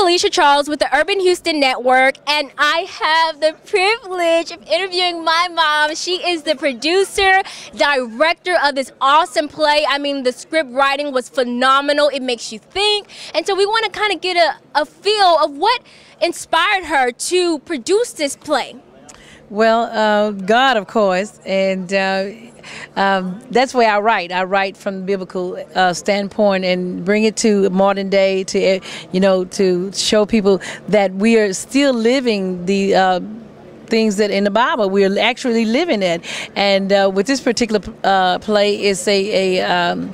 Felicia Charles with the Urban Houston Network, and I have the privilege of interviewing my mom. She is the producer, director of this awesome play. I mean, the script writing was phenomenal. It makes you think. And so we want to kind of get a feel of what inspired her to produce this play. Well, God, of course, and that's why I write. I write from the biblical standpoint and bring it to modern day, to to show people that we are still living the things that in the Bible we are actually living it. And with this particular play, it's a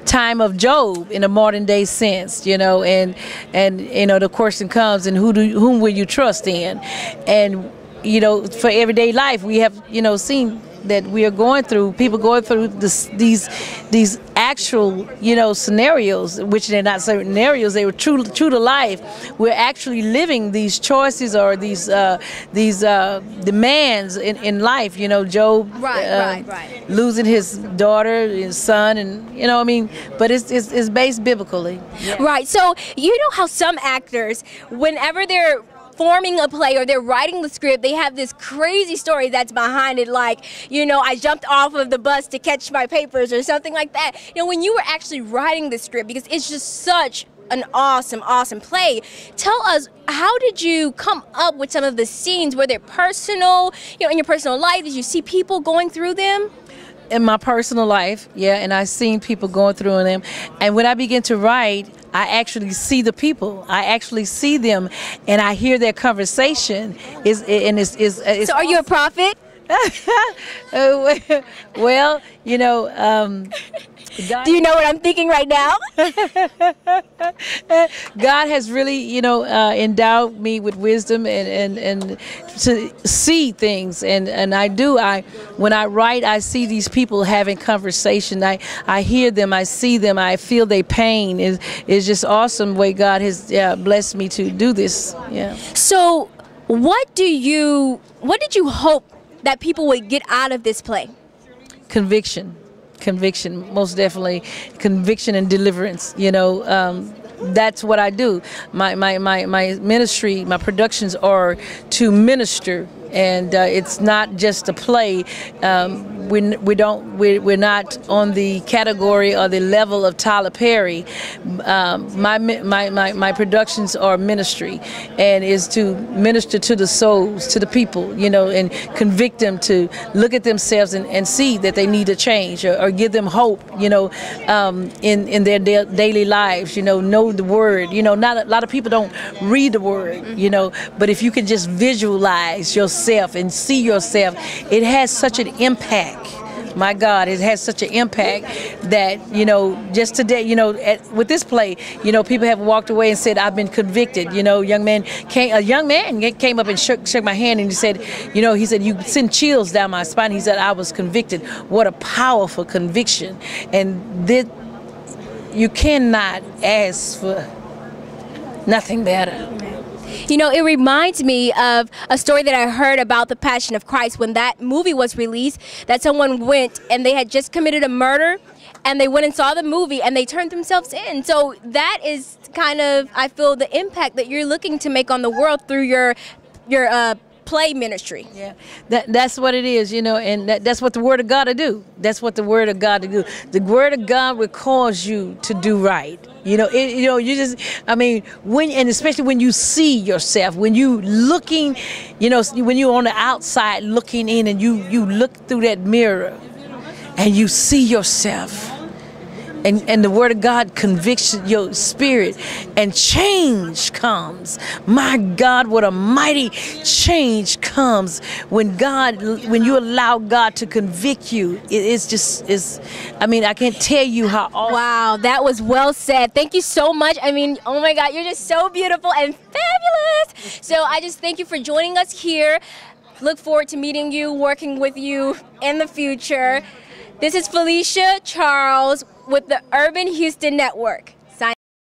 time of Job in a modern day sense, and the question comes, and whom will you trust in? And for everyday life, we have, seen that we are people going through these actual, scenarios, which they're not scenarios, they were true to life. We're actually living these choices or these demands in life. Job right. Losing his daughter, his son, and but it's based biblically. Yeah. Right. So you know how some actors, whenever they're forming a play or they're writing the script, they have this crazy story that's behind it, like, I jumped off of the bus to catch my papers or something like that. When you were actually writing the script, because it's just such an awesome play, tell us, how did you come up with some of the scenes? Were they personal, in your personal life? Did you see people going through them? In my personal life, yeah, and I've seen people going through them. And when I begin to write, I actually see the people. I actually see them, and I hear their conversation. So, are you a prophet? Well, God, do you know what I'm thinking right now? God has really, endowed me with wisdom and to see things, and I do. When I write, I see these people having conversation. I hear them, I see them, I feel their pain. It's just awesome the way God has blessed me to do this. Yeah. So, what did you hope that people would get out of this play? Conviction, most definitely. Conviction and deliverance. That's what I do. My ministry, my productions are to minister, and it's not just a play. We're not on the category or the level of Tyler Perry. My productions are ministry, and is to minister to the souls, to the people, and convict them to look at themselves and see that they need to change, or give them hope, in their daily lives. Know the word. Not a lot of people don't read the word, but if you can just visualize yourself and see yourself, it has such an impact. My God, it has such an impact that, just today, with this play, people have walked away and said, I've been convicted. A young man came up and shook my hand, and he said, you send chills down my spine. He said, I was convicted. What a powerful conviction. And you cannot ask for nothing better. It reminds me of a story that I heard about the Passion of Christ when that movie was released, that someone went and they had just committed a murder, and they went and saw the movie and they turned themselves in. So that is kind of, I feel, the impact that you're looking to make on the world through your play ministry. Yeah, that's what it is, and that's what the Word of God will do. That's what the Word of God will do. The Word of God will cause you to do right. You just, and especially when you see yourself, when you looking, when you're on the outside looking in, and you look through that mirror and you see yourself, and the Word of God convicts your spirit, and change comes. My God, what a mighty change comes when you allow God to convict you. I can't tell you how awesome. Wow, that was well said. Thank you so much. Oh my God, you're just so beautiful and fabulous. So I just thank you for joining us here. Look forward to meeting you, working with you in the future. This is Felicia Charles with the Urban Houston Network.